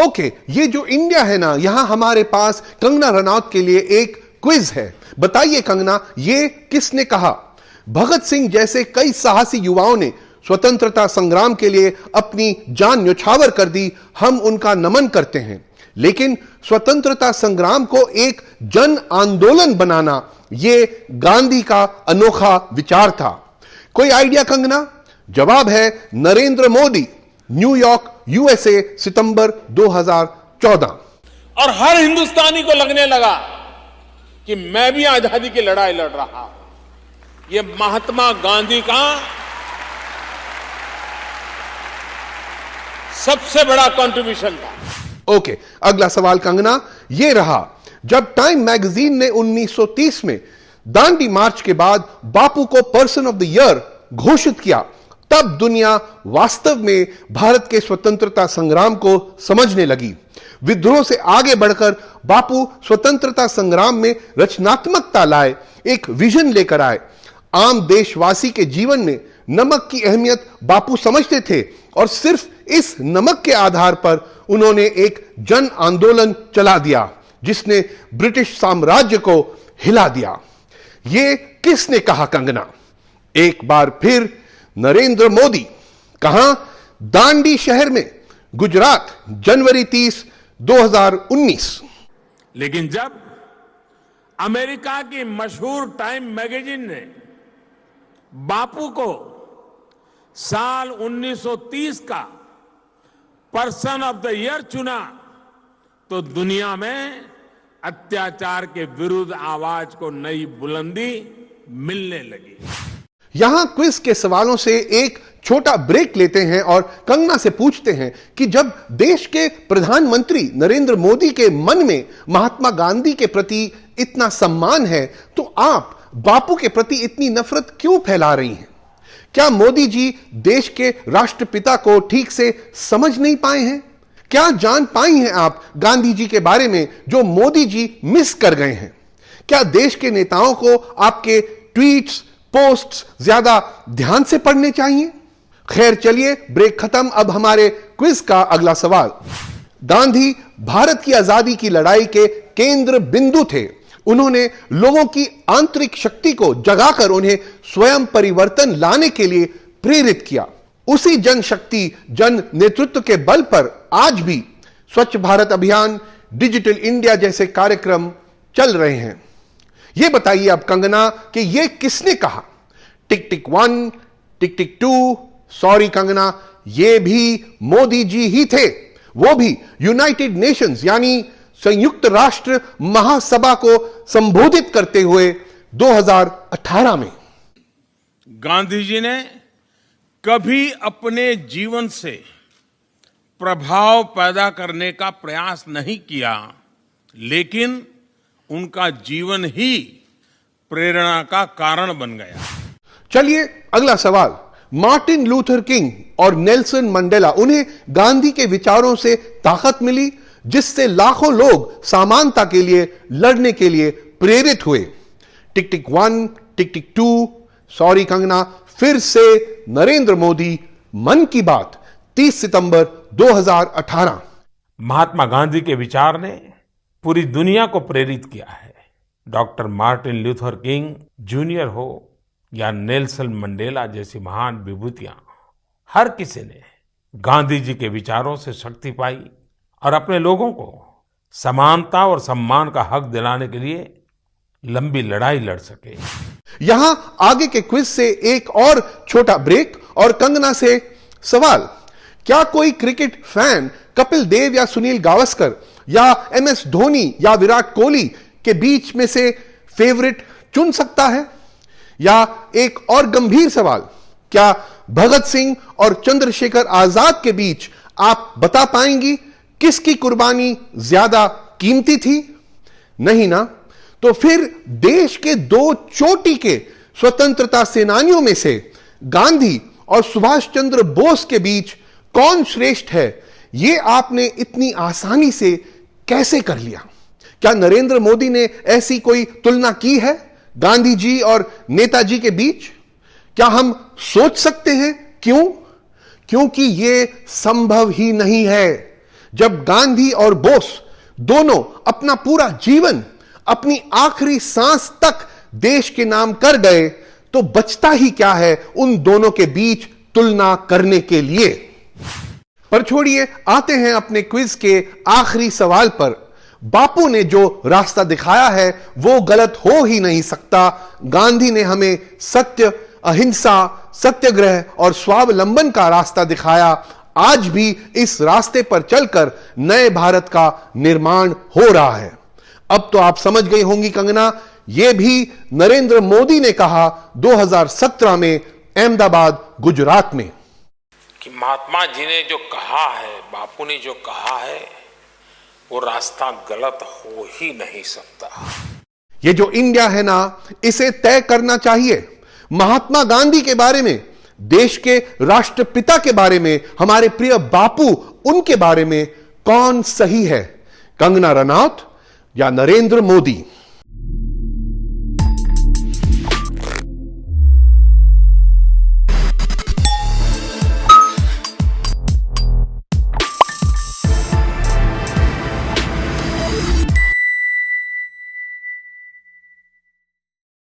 Okay, ये जो India है ना, यहां हमारे पास कंगना रनौत के लिए एक क्विज है। बताइए कंगना, ये किसने कहा? भगत सिंह जैसे कई साहसी युवाओं ने स्वतंत्रता संग्राम के लिए अपनी जान न्यौछावर कर दी, हम उनका नमन करते हैं। लेकिन स्वतंत्रता संग्राम को एक जन आंदोलन बनाना, यह गांधी का अनोखा विचार था। कोई आइडिया कंगना? जवाब है नरेंद्र मोदी, न्यूयॉर्क, यूएसए, सितंबर 2014। और हर हिंदुस्तानी को लगने लगा कि मैं भी आजादी की लड़ाई लड़ रहा हूं। यह महात्मा गांधी का सबसे बड़ा कंट्रीब्यूशन था। ओके, अगला सवाल कंगना ये रहा, जब टाइम मैगजीन ने 1930 में दांडी मार्च के बाद बापू को पर्सन ऑफ द ईयर घोषित किया, तब दुनिया वास्तव में भारत के स्वतंत्रता संग्राम को समझने लगी। विद्रोह से आगे बढ़कर बापू स्वतंत्रता संग्राम में रचनात्मकता लाए, एक विजन लेकर आए। आम देशवासी के जीवन में नमक की अहमियत बापू समझते थे और सिर्फ इस नमक के आधार पर उन्होंने एक जन आंदोलन चला दिया जिसने ब्रिटिश साम्राज्य को हिला दिया। यह किसने कहा कंगना? एक बार फिर नरेंद्र मोदी। कहां? दांडी शहर में, गुजरात, जनवरी 30, 2019। लेकिन जब अमेरिका की मशहूर टाइम मैगजीन ने बापू को साल 1930 का पर्सन ऑफ द ईयर चुना, तो दुनिया में अत्याचार के विरुद्ध आवाज को नई बुलंदी मिलने लगी। यहां क्विज के सवालों से एक छोटा ब्रेक लेते हैं और कंगना से पूछते हैं कि जब देश के प्रधानमंत्री नरेंद्र मोदी के मन में महात्मा गांधी के प्रति इतना सम्मान है, तो आप बापू के प्रति इतनी नफरत क्यों फैला रही हैं? क्या मोदी जी देश के राष्ट्रपिता को ठीक से समझ नहीं पाए हैं? क्या जान पाई हैं आप गांधी जी के बारे में जो मोदी जी मिस कर गए हैं? क्या देश के नेताओं को आपके ट्वीट्स, पोस्ट्स ज्यादा ध्यान से पढ़ने चाहिए? खैर चलिए, ब्रेक खत्म। अब हमारे क्विज का अगला सवाल। गांधी भारत की आजादी की लड़ाई के केंद्र बिंदु थे। उन्होंने लोगों की आंतरिक शक्ति को जगाकर उन्हें स्वयं परिवर्तन लाने के लिए प्रेरित किया। उसी जनशक्ति, जन नेतृत्व के बल पर आज भी स्वच्छ भारत अभियान, डिजिटल इंडिया जैसे कार्यक्रम चल रहे हैं। यह बताइए अब कंगना कि यह किसने कहा? टिक टिक 1, टिक टिक 2। सॉरी कंगना, यह भी मोदी जी ही थे, वो भी यूनाइटेड नेशंस यानी संयुक्त राष्ट्र महासभा को संबोधित करते हुए 2018 में। गांधी जी ने कभी अपने जीवन से प्रभाव पैदा करने का प्रयास नहीं किया, लेकिन उनका जीवन ही प्रेरणा का कारण बन गया। चलिए अगला सवाल। मार्टिन लूथर किंग और नेल्सन मंडेला, उन्हें गांधी के विचारों से ताकत मिली जिससे लाखों लोग समानता के लिए लड़ने के लिए प्रेरित हुए। टिक टिक 1, टिक टिक 2। सॉरी कंगना, फिर से नरेंद्र मोदी, मन की बात, 30 सितंबर 2018। महात्मा गांधी के विचार ने पूरी दुनिया को प्रेरित किया है। Doctor Martin Luther king junior हो या नेल्सन मंडेला जैसी महान विभूतियां, हर किसी ने गांधी जी के विचारों से शक्ति पाई और अपने लोगों को समानता और सम्मान का हक दिलाने के लिए लंबी लड़ाई लड़ सके। यहां आगे के क्विज से एक और छोटा ब्रेक और कंगना से सवाल। क्या कोई क्रिकेट फैन कपिल देव या सुनील गावस्कर या एमएस धोनी या विराट कोहली के बीच में से फेवरेट चुन सकता है? या एक और गंभीर सवाल, क्या भगत सिंह और चंद्रशेखर आजाद के बीच आप बता पाएंगी किसकी कुर्बानी ज्यादा कीमती थी? नहीं ना? तो फिर देश के दो चोटी के स्वतंत्रता सेनानियों में से गांधी और सुभाष चंद्र बोस के बीच कौन श्रेष्ठ है, यह आपने इतनी आसानी से कैसे कर लिया? क्या नरेंद्र मोदी ने ऐसी कोई तुलना की है गांधी जी और नेताजी के बीच? क्या हम सोच सकते हैं क्यों? क्योंकि यह संभव ही नहीं है। जब गांधी और बोस दोनों अपना पूरा जीवन, अपनी आखिरी सांस तक देश के नाम कर गए, तो बचता ही क्या है उन दोनों के बीच तुलना करने के लिए। पर छोड़िए, आते हैं अपने क्विज के आखिरी सवाल पर। बापू ने जो रास्ता दिखाया है वो गलत हो ही नहीं सकता। गांधी ने हमें सत्य, अहिंसा, सत्याग्रह और स्वावलंबन का रास्ता दिखाया। आज भी इस रास्ते पर चलकर नए भारत का निर्माण हो रहा है। अब तो आप समझ गई होंगी कंगना, यह भी नरेंद्र मोदी ने कहा 2017 में अहमदाबाद, गुजरात में, कि महात्मा जी ने जो कहा है, बापू ने जो कहा है, वो रास्ता गलत हो ही नहीं सकता। ये जो इंडिया है ना, इसे तय करना चाहिए। महात्मा गांधी के बारे में, देश के राष्ट्रपिता के बारे में, हमारे प्रिय बापू, उनके बारे में कौन सही है, कंगना रनौत या नरेंद्र मोदी?